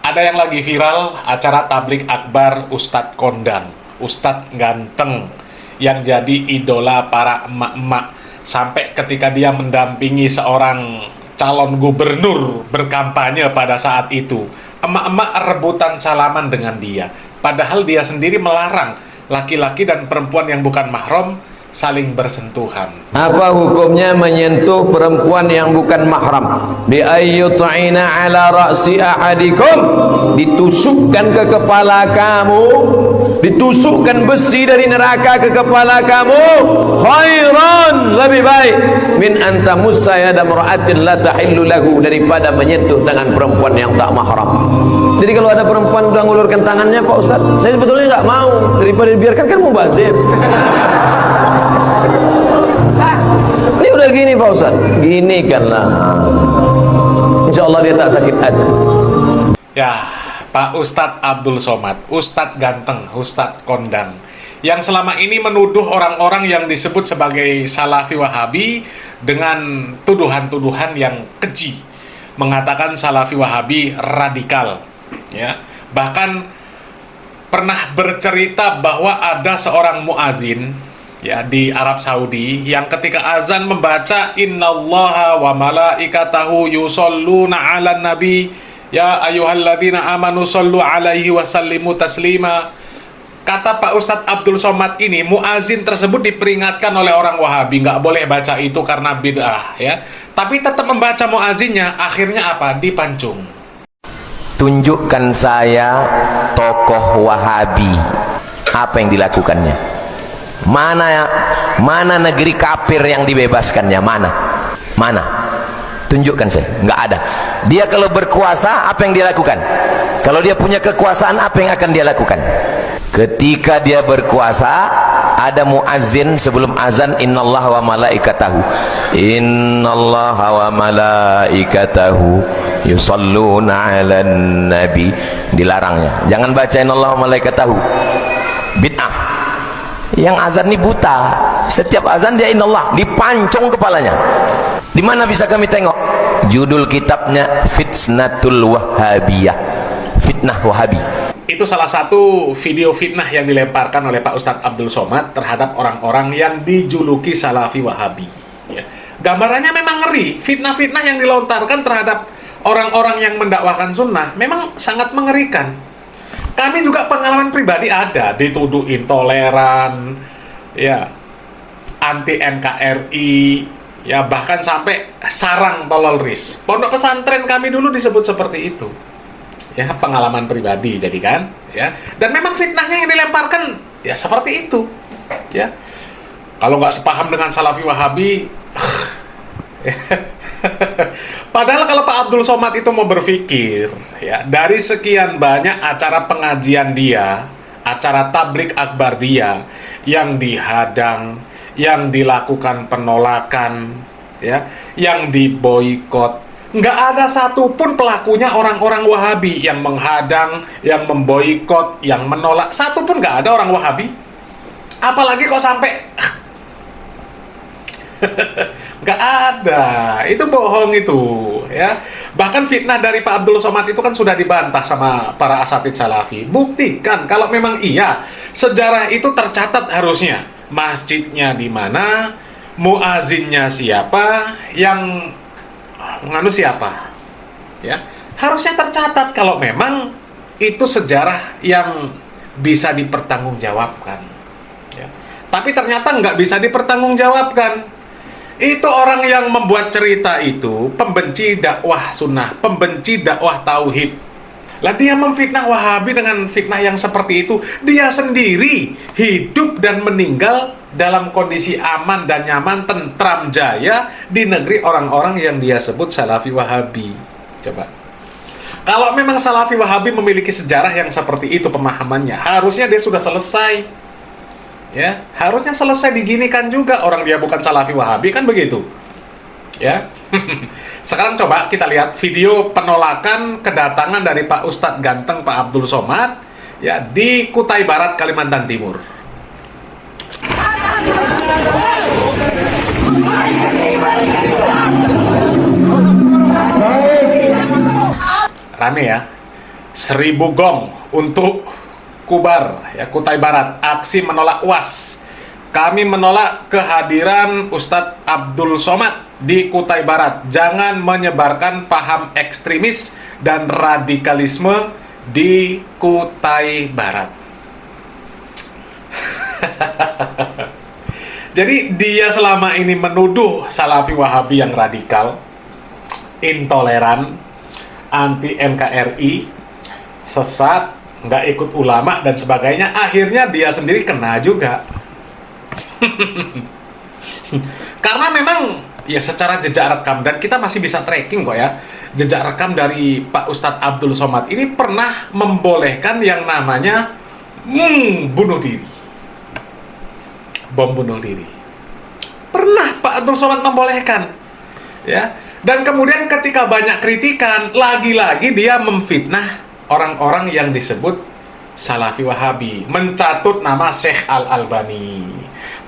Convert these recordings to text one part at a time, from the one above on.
Ada yang lagi viral acara tablik akbar Ustadz Kondang, Ustadz ganteng yang jadi idola para emak-emak sampai ketika dia mendampingi seorang calon gubernur berkampanye pada saat itu, emak-emak rebutan salaman dengan dia, padahal dia sendiri melarang laki-laki dan perempuan yang bukan mahram saling bersentuhan. Apa hukumnya menyentuh perempuan yang bukan mahram? Bi ayyut'ina ala ra'si ahadikum, ditusukkan ke kepala kamu, ditusukkan besi dari neraka ke kepala kamu, khairan, lebih baik min anta musayyada mar'atin la tahillu lahu, daripada menyentuh tangan perempuan yang tak mahram. Jadi kalau ada perempuan udah ngulurkan tangannya, Pak Ustaz, saya sebetulnya nggak mau, daripada dibiarkan kan mubazir. Ini udah gini Pak Ustaz, gini kanlah, insya Allah dia tak sakit hati. Ya, Pak Ustadz Abdul Somad, Ustadz ganteng, Ustadz kondang, yang selama ini menuduh orang-orang yang disebut sebagai Salafi Wahabi dengan tuduhan-tuduhan yang keji, mengatakan Salafi Wahabi radikal, ya. Bahkan pernah bercerita bahwa ada seorang muazin, ya, di Arab Saudi yang ketika azan membaca innallaha wa malaikatahu yusholluna 'alan nabi ya ayyuhalladzina amanu shollu 'alaihi wa sallimu taslima. Kata Pak Ustadz Abdul Somad ini, muazin tersebut diperingatkan oleh orang Wahabi nggak boleh baca itu karena bid'ah, ya. Tapi tetap membaca muazinnya, akhirnya apa? Dipancung. Tunjukkan saya tokoh Wahabi, apa yang dilakukannya? Mana negeri kafir yang dibebaskannya? Mana? Tunjukkan saya. Nggak ada. Dia kalau berkuasa, apa yang dia lakukan? Kalau dia punya kekuasaan, apa yang akan dia lakukan? Ketika dia berkuasa, ada muazzin sebelum azan, innallaha wa malaikatahu yusalluna 'alan nabi, dilarangnya. Jangan baca innallaha wa malaikatahu, bid'ah. Yang azan ini buta, setiap azan dia inallah, dipancung kepalanya. Di mana bisa kami tengok? Judul kitabnya Fitnatul Wahabiyah, fitnah Wahabi. Itu salah satu video fitnah yang dilemparkan oleh Pak Ustadz Abdul Somad terhadap orang-orang yang dijuluki Salafi Wahabi, ya. Gambarannya memang ngeri. Fitnah-fitnah yang dilontarkan terhadap orang-orang yang mendakwahkan sunnah memang sangat mengerikan. Kami juga pengalaman pribadi ada, dituduh intoleran, ya, anti NKRI, ya, bahkan sampai sarang toloris. Pondok pesantren kami dulu disebut seperti itu, ya, pengalaman pribadi jadi kan, ya. Dan memang fitnahnya yang dilemparkan ya seperti itu, ya. Kalau nggak sepaham dengan Salafi Wahabi, padahal kalau Pak Abdul Somad itu mau berpikir, ya, dari sekian banyak acara pengajian dia, acara tablik akbar dia yang dihadang, yang dilakukan penolakan, ya, yang diboikot, nggak ada satupun pelakunya orang-orang Wahabi. Yang menghadang, yang memboikot, yang menolak, satupun nggak ada orang Wahabi. Apalagi kok sampai nggak ada, itu bohong itu, ya. Bahkan fitnah dari Pak Abdul Somad itu kan sudah dibantah sama para asatidz Salafi. Buktikan kalau memang iya, sejarah itu tercatat harusnya. Masjidnya di mana, muazinnya siapa, yang menganu siapa, ya. Harusnya tercatat kalau memang itu sejarah yang bisa dipertanggungjawabkan, ya. Tapi ternyata nggak bisa dipertanggungjawabkan. Itu orang yang membuat cerita itu pembenci dakwah sunnah, pembenci dakwah tauhid. Lah dia memfitnah Wahabi dengan fitnah yang seperti itu. Dia sendiri hidup dan meninggal dalam kondisi aman dan nyaman, tentram jaya di negeri orang-orang yang dia sebut Salafi Wahabi. Coba. Kalau memang Salafi Wahabi memiliki sejarah yang seperti itu pemahamannya, harusnya dia sudah selesai. Ya, harusnya selesai diginikan juga, orang dia bukan Salafi Wahabi, kan begitu, ya. Sekarang coba kita lihat video penolakan kedatangan dari Pak Ustadz ganteng Pak Abdul Somad, ya, di Kutai Barat, Kalimantan Timur. Rame ya. 1000 gong untuk Kubar, ya, Kutai Barat, aksi menolak UAS. Kami menolak kehadiran Ustadz Abdul Somad di Kutai Barat. Jangan menyebarkan paham ekstremis dan radikalisme di Kutai Barat. Jadi dia selama ini menuduh Salafi Wahabi yang radikal, intoleran, anti NKRI, sesat, nggak ikut ulama dan sebagainya. Akhirnya dia sendiri kena juga. Karena memang ya secara jejak rekam, dan kita masih bisa tracking kok ya, jejak rekam dari Pak Ustadz Abdul Somad ini pernah membolehkan yang namanya bunuh diri, bom bunuh diri. Pernah Pak Abdul Somad membolehkan, ya. Dan kemudian ketika banyak kritikan, lagi-lagi dia memfitnah orang-orang yang disebut Salafi Wahabi, mencatut nama Syekh Al-Albani,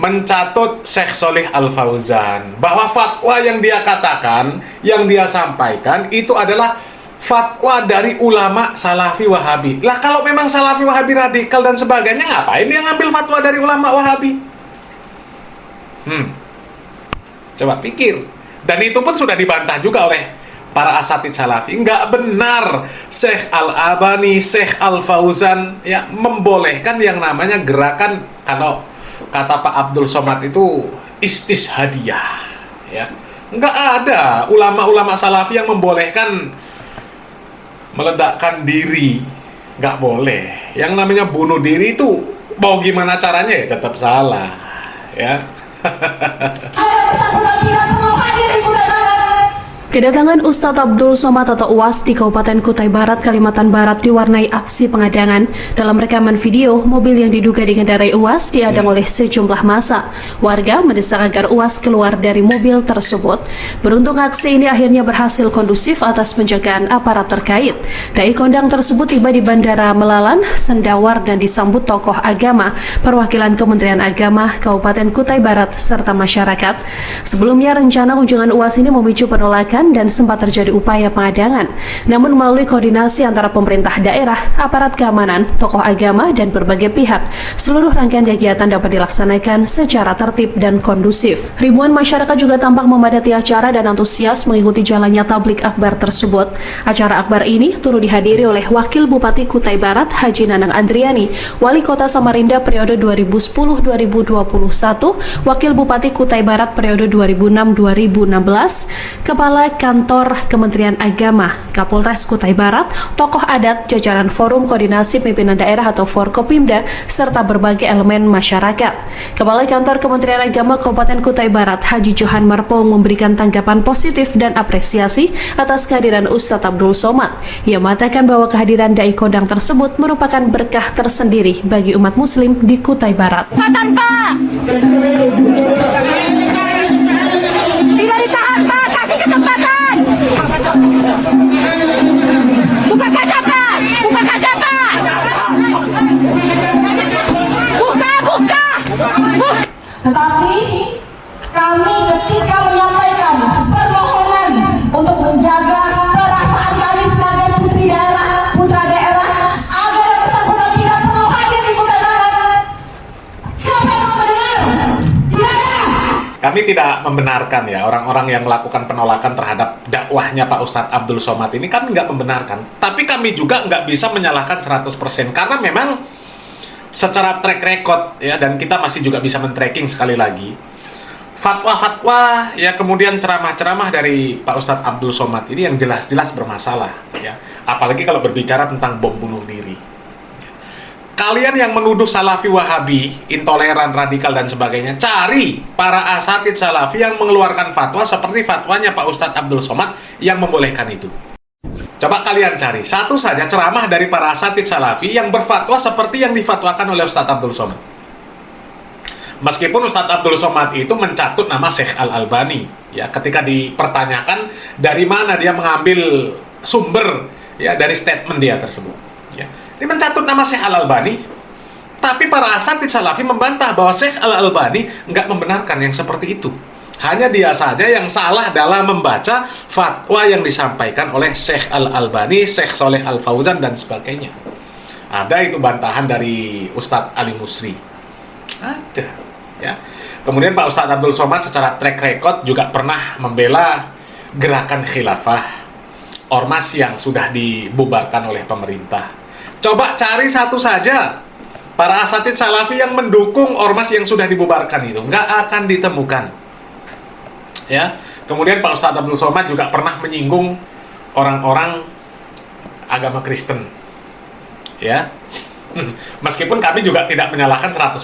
mencatut Syekh Sholih Al-Fauzan, bahwa fatwa yang dia katakan, yang dia sampaikan itu adalah fatwa dari ulama Salafi Wahabi. Lah kalau memang Salafi Wahabi radikal dan sebagainya, ngapain dia ngambil fatwa dari ulama Wahabi? Coba pikir. Dan itu pun sudah dibantah juga oleh para asatid Salafi. Nggak benar Syekh Al-Albani, Syekh Al-Fauzan ya membolehkan yang namanya gerakan, kalau kata Pak Abdul Somad itu istishadiyah, ya. Nggak ada ulama-ulama Salafi yang membolehkan meledakkan diri. Nggak boleh. Yang namanya bunuh diri itu mau gimana caranya ya tetap salah, ya. Kedatangan Ustadz Abdul Somad atau UAS di Kabupaten Kutai Barat, Kalimantan Barat diwarnai aksi pengadangan. Dalam rekaman video, mobil yang diduga dikendarai UAS diadang oleh sejumlah massa. Warga mendesak agar UAS keluar dari mobil tersebut. Beruntung aksi ini akhirnya berhasil kondusif atas penjagaan aparat terkait. Dai kondang tersebut tiba di Bandara Melalan, Sendawar, dan disambut tokoh agama, perwakilan Kementerian Agama Kabupaten Kutai Barat, serta masyarakat. Sebelumnya rencana kunjungan UAS ini memicu penolakan dan sempat terjadi upaya pengadangan. Namun melalui koordinasi antara pemerintah daerah, aparat keamanan, tokoh agama, dan berbagai pihak, seluruh rangkaian kegiatan dapat dilaksanakan secara tertib dan kondusif. Ribuan masyarakat juga tampak memadati acara dan antusias mengikuti jalannya tablik akbar tersebut. Acara akbar ini turut dihadiri oleh Wakil Bupati Kutai Barat Haji Nanang Andriani, Wali Kota Samarinda periode 2010-2021, Wakil Bupati Kutai Barat periode 2006-2016, Kepala Kantor Kementerian Agama, Kapolres Kutai Barat, tokoh adat, jajaran Forum Koordinasi Pimpinan Daerah atau Forkopimda, serta berbagai elemen masyarakat. Kepala Kantor Kementerian Agama Kabupaten Kutai Barat, Haji Johan Marpong, memberikan tanggapan positif dan apresiasi atas kehadiran Ustadz Abdul Somad. Ia mengatakan bahwa kehadiran dai kondang tersebut merupakan berkah tersendiri bagi umat muslim di Kutai Barat. Kesempatan, Pak! Tidak ditahan, Pak! Kasih kesempatan! Buka kaca, Pak! Buka kaca, Pak! Buka! Tetapi kami ketika menyampaikan permohonan untuk menjaga perasaan kami sebagai putra daerah agar yang bersangkutan tidak perlu hadir di Kutai Barat. Siapa yang mau mendengar? Tidak ada. Kami tidak membenarkan ya orang-orang yang melakukan penolakan terhadap dakwahnya Pak Ustadz Abdul Somad ini, kami nggak membenarkan. Tapi kami juga nggak bisa menyalahkan 100% karena memang secara track record ya, dan kita masih juga bisa men-tracking sekali lagi fatwa-fatwa ya, kemudian ceramah-ceramah dari Pak Ustadz Abdul Somad ini yang jelas-jelas bermasalah ya, apalagi kalau berbicara tentang bom bunuh diri. Kalian yang menuduh Salafi Wahabi intoleran, radikal dan sebagainya, cari para asatid Salafi yang mengeluarkan fatwa seperti fatwanya Pak Ustadz Abdul Somad yang membolehkan itu. Coba kalian cari satu saja ceramah dari para asatid Salafi yang berfatwa seperti yang difatwakan oleh Ustadz Abdul Somad. Meskipun Ustadz Abdul Somad itu mencatut nama Syekh Al-Albani ya, ketika dipertanyakan dari mana dia mengambil sumber ya dari statement dia tersebut ya. Dia mencatut nama Syekh Al-Albani, tapi para asatid Salafi membantah bahwa Syekh Al-Albani nggak membenarkan yang seperti itu. Hanya dia saja yang salah dalam membaca fatwa yang disampaikan oleh Syekh Al-Albani, Syekh Sholeh Al-Fauzan, dan sebagainya. Ada itu bantahan dari Ustadz Ali Musri. Ada. Ya. Kemudian Pak Ustadz Abdul Somad secara track record juga pernah membela gerakan khilafah, ormas yang sudah dibubarkan oleh pemerintah. Coba cari satu saja para asatid salafi yang mendukung ormas yang sudah dibubarkan itu. Nggak akan ditemukan. Ya, kemudian Pak Ustadz Abdul Somad juga pernah menyinggung orang-orang agama Kristen. Ya, meskipun kami juga tidak menyalahkan 100%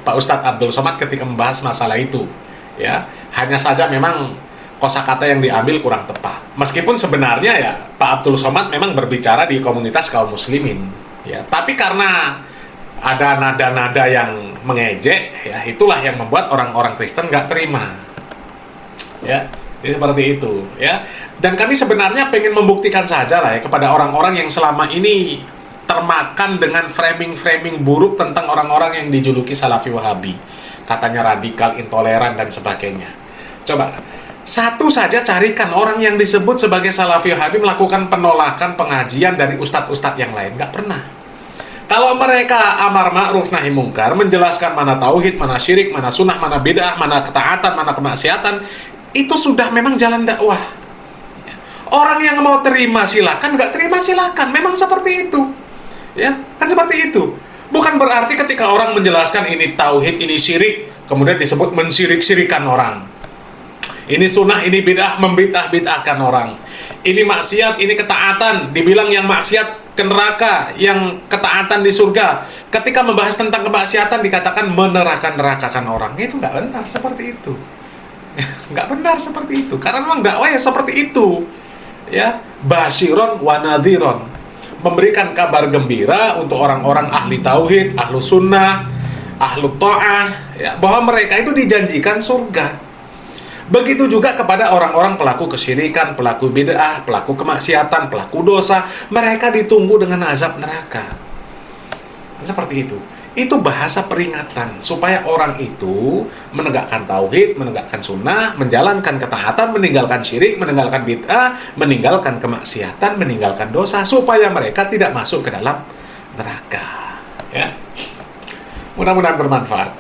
Pak Ustadz Abdul Somad ketika membahas masalah itu. Ya, hanya saja memang kosakata yang diambil kurang tepat. Meskipun sebenarnya ya Pak Abdul Somad memang berbicara di komunitas kaum muslimin. Ya, tapi karena ada nada-nada yang mengejek, ya itulah yang membuat orang-orang Kristen nggak terima. Ya, jadi seperti itu, ya. Dan kami sebenarnya pengen membuktikan saja lah ya kepada orang-orang yang selama ini termakan dengan framing-framing buruk tentang orang-orang yang dijuluki Salafi Wahabi, katanya radikal, intoleran, dan sebagainya. Coba satu saja carikan orang yang disebut sebagai Salafi Wahabi melakukan penolakan pengajian dari ustadz-ustadz yang lain. Nggak pernah. Kalau mereka amar ma'ruf nahi mungkar, menjelaskan mana tauhid, mana syirik, mana sunnah, mana bid'ah, mana ketaatan, mana kemaksiatan, itu sudah memang jalan dakwah. Orang yang mau terima silakan, nggak terima silakan. Memang seperti itu. Ya, kan seperti itu. Bukan berarti ketika orang menjelaskan ini tauhid, ini syirik, kemudian disebut mensirik-sirikan orang. Ini sunnah, ini bid'ah, membid'ah-bid'ahkan orang. Ini maksiat, ini ketaatan, dibilang yang maksiat ke neraka, yang ketaatan di surga. Ketika membahas tentang kemaksiatan dikatakan meneraka-nerakakan orang. Itu nggak benar seperti itu. Nggak benar seperti itu. Karena memang dakwah ya seperti itu. Ya, basyiron wa nadhiron. Memberikan kabar gembira untuk orang-orang ahli tauhid, ahlu sunnah, ahlu ta'ah, ya, bahwa mereka itu dijanjikan surga. Begitu juga kepada orang-orang pelaku kesyirikan, pelaku bid'ah, pelaku kemaksiatan, pelaku dosa, mereka ditunggu dengan azab neraka. Seperti itu. Itu bahasa peringatan supaya orang itu menegakkan tauhid, menegakkan sunnah, menjalankan ketaatan, meninggalkan syirik, meninggalkan bid'ah, meninggalkan kemaksiatan, meninggalkan dosa, supaya mereka tidak masuk ke dalam neraka. Ya. Mudah-mudahan bermanfaat.